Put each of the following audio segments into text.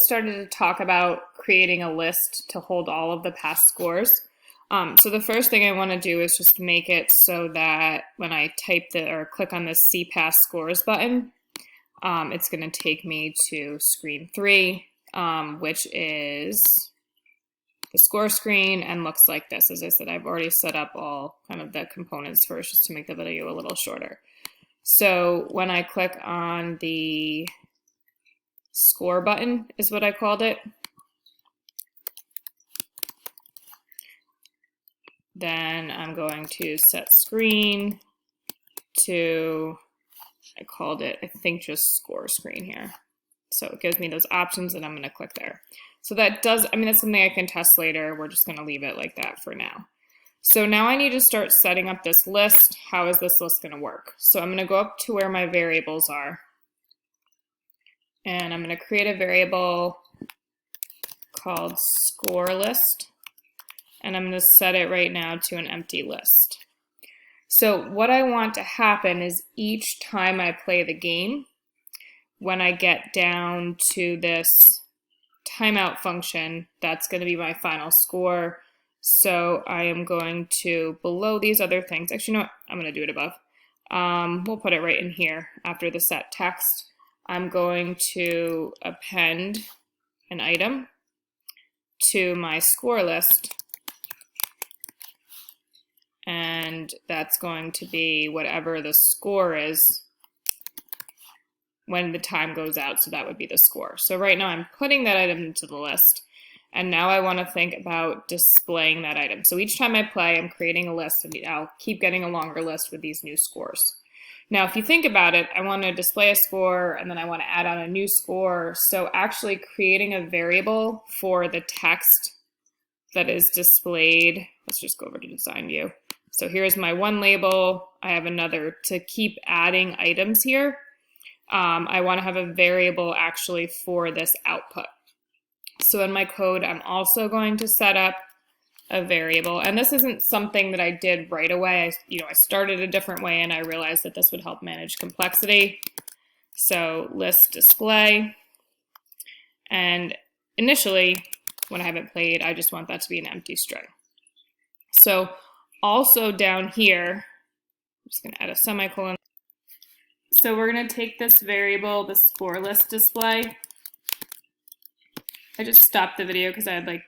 started to talk about creating a list to hold all of the past scores. So the first thing I want to do is just make it so that when I type or click on the See Past Scores button, it's going to take me to screen 3, which is the score screen and looks like this. As I said, I've already set up all kind of the components first just to make the video a little shorter. So when I click on the score button is what I called it, then I'm going to set screen to, I called it, I think just score screen here. So it gives me those options and I'm going to click there. So that does, I mean, that's something I can test later. We're just going to leave it like that for now. So now I need to start setting up this list. How is this list going to work? So I'm going to go up to where my variables are. And I'm going to create a variable called score list. And I'm going to set it right now to an empty list. So what I want to happen is each time I play the game, when I get down to this timeout function, that's going to be my final score. So I am going to, below these other things, actually, you know what? I'm going to do it above. We'll put it right in here after the set text. I'm going to append an item to my score list. And that's going to be whatever the score is when the time goes out. So that would be the score. So right now I'm putting that item into the list. And now I want to think about displaying that item. So each time I play, I'm creating a list, and I'll keep getting a longer list with these new scores. Now, if you think about it, I want to display a score, and then I want to add on a new score. So actually creating a variable for the text that is displayed, let's just go over to design view. So here's my one label. I have another to keep adding items here. I want to have a variable actually for this output. So in my code, I'm also going to set up a variable, and this isn't something that I did right away. I started a different way, and I realized that this would help manage complexity. So list display, and initially, when I haven't played, I just want that to be an empty string. So also down here, I'm just going to add a semicolon. So we're going to take this variable, the score list display. I just stopped the video because I had like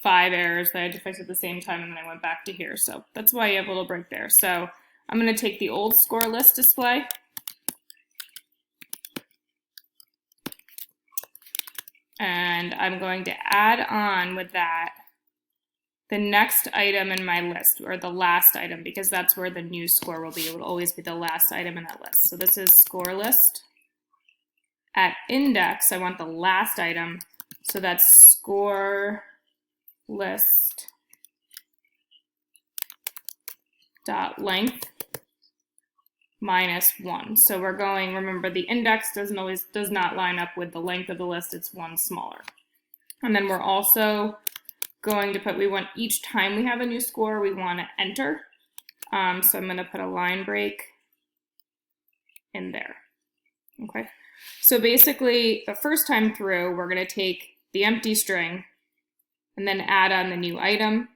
5 errors that I had to fix at the same time, and then I went back to here. So that's why you have a little break there. So I'm going to take the old score list display, and I'm going to add on with that the next item in my list, or the last item, because that's where the new score will be. It will always be the last item in that list. So this is score list. At index, I want the last item. So that's score list dot length -1. So we're going, remember the index does not line up with the length of the list, it's 1 smaller. And then we're also going to put, we want each time we have a new score, we want to enter. So I'm going to put a line break in there. Okay. So basically the first time through, we're going to take the empty string and then add on the new item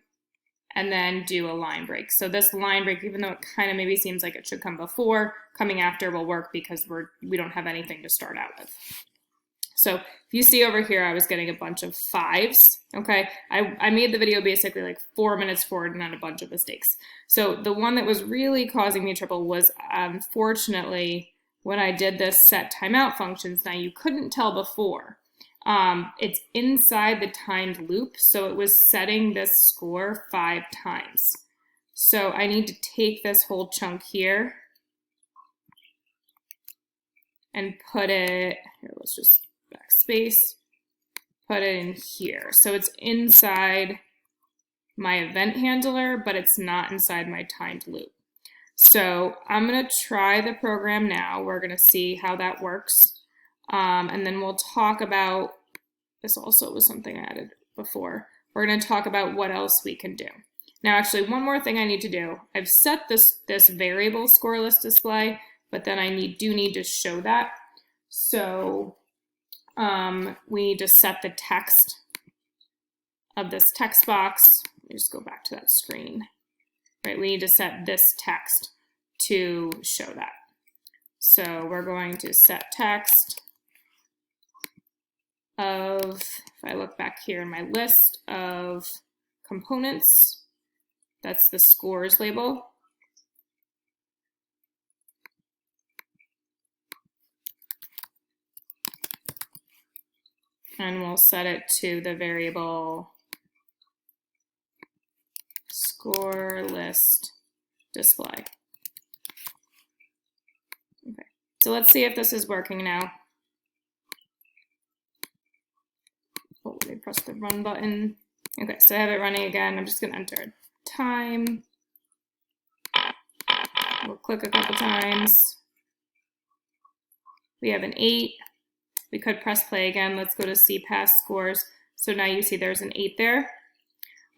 and then do a line break. So this line break, even though it kind of maybe seems like it should come before, coming after will work because we don't have anything to start out with. So if you see over here, I was getting a bunch of 5s, okay? I made the video basically like 4 minutes forward and had a bunch of mistakes. So the one that was really causing me trouble was, unfortunately, when I did this set timeout functions. Now you couldn't tell before. It's inside the timed loop, so it was setting this score 5 times. So I need to take this whole chunk here and put it, here, let's just backspace, put it in here. So it's inside my event handler, but it's not inside my timed loop. So I'm going to try the program now. We're going to see how that works. And then we'll talk about, this also was something I added before. We're going to talk about what else we can do. Now, actually, one more thing I need to do. I've set this variable score list display, but then I do need to show that. So we need to set the text of this text box. Let me just go back to that screen. Right, we need to set this text to show that. So we're going to set text of, if I look back here in my list of components, that's the scores label. And we'll set it to the variable score list display. Okay, so let's see if this is working now. Oh, let me press the run button. Okay, so I have it running again. I'm just gonna enter time. We'll click a couple times. We have an 8. We could press play again. Let's go to see past scores. So now you see there's an 8 there.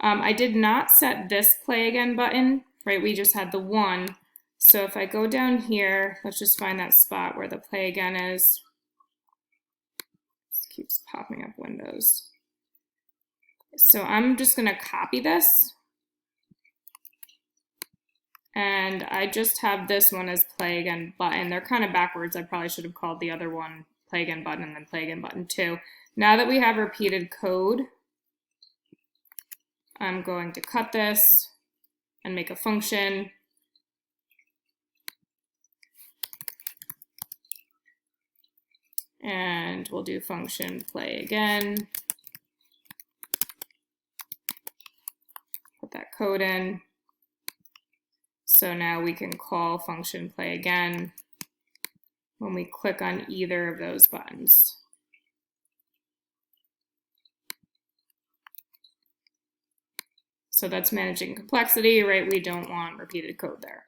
I did not set this play again button, right? We just had the 1. So if I go down here, let's just find that spot where the play again is. This keeps popping up windows. So I'm just gonna copy this. And I just have this one as play again button. They're kind of backwards. I probably should have called the other one play again button and then play again button 2. Now that we have repeated code, I'm going to cut this and make a function. And we'll do function play again. Put that code in. So now we can call function play again when we click on either of those buttons. So that's managing complexity, right? We don't want repeated code there.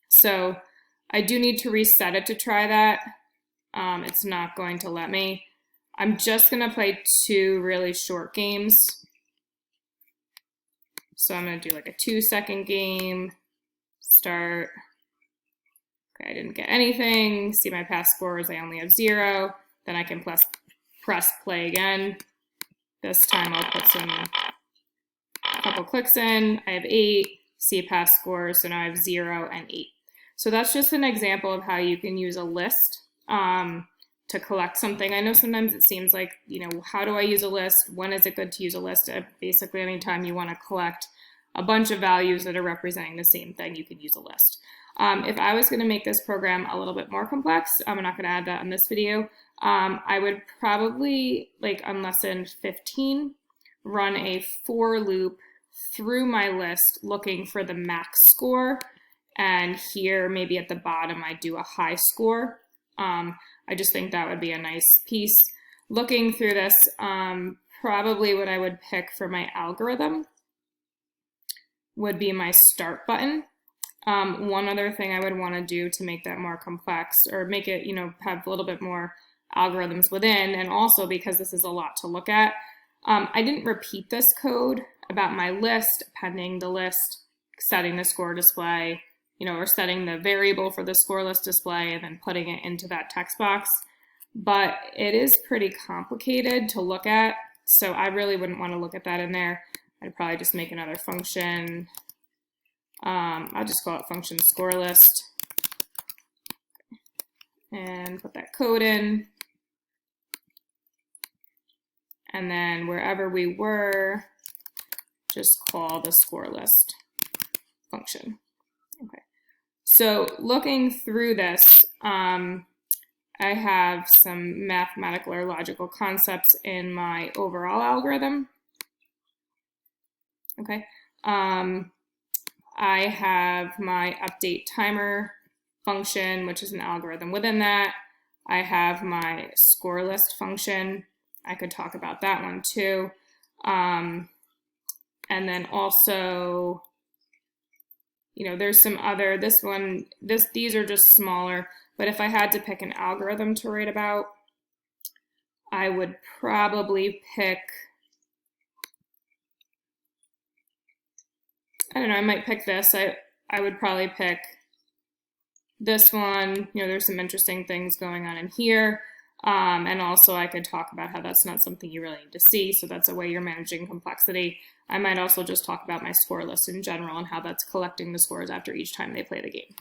So I do need to reset it to try that. It's not going to let me. I'm just gonna play 2 really short games. So I'm gonna do like a 2-second game, start. Okay, I didn't get anything. See my past scores, I only have 0. Then I can press play again. This time I'll put a couple clicks in. I have 8, see past scores, so now I have 0 and 8. So that's just an example of how you can use a list to collect something. I know sometimes it seems like, how do I use a list? When is it good to use a list? Basically, anytime you want to collect a bunch of values that are representing the same thing, you can use a list. If I was going to make this program a little bit more complex, I'm not going to add that in this video. I would probably, on lesson 15, run a for loop through my list looking for the max score. And here, maybe at the bottom, I do a high score. I just think that would be a nice piece. Looking through this, probably what I would pick for my algorithm would be my start button. One other thing I would want to do to make that more complex, or make it, have a little bit more algorithms within, and also because this is a lot to look at, I didn't repeat this code about my list, appending the list, setting the score display, or setting the variable for the score list display and then putting it into that text box. But it is pretty complicated to look at, so I really wouldn't want to look at that in there. I'd probably just make another function. I'll just call it function score list and put that code in. And then wherever we were, just call the score list function. Okay. So looking through this, I have some mathematical or logical concepts in my overall algorithm. Okay. I have my update timer function, which is an algorithm within that. I have my score list function. I could talk about that one too. And then also, there's some other, these are just smaller, but if I had to pick an algorithm to write about, I would probably pick, I don't know, I might pick this. I would probably pick this one. There's some interesting things going on in here. And also I could talk about how that's not something you really need to see, so that's a way you're managing complexity. I might also just talk about my score list in general and how that's collecting the scores after each time they play the game.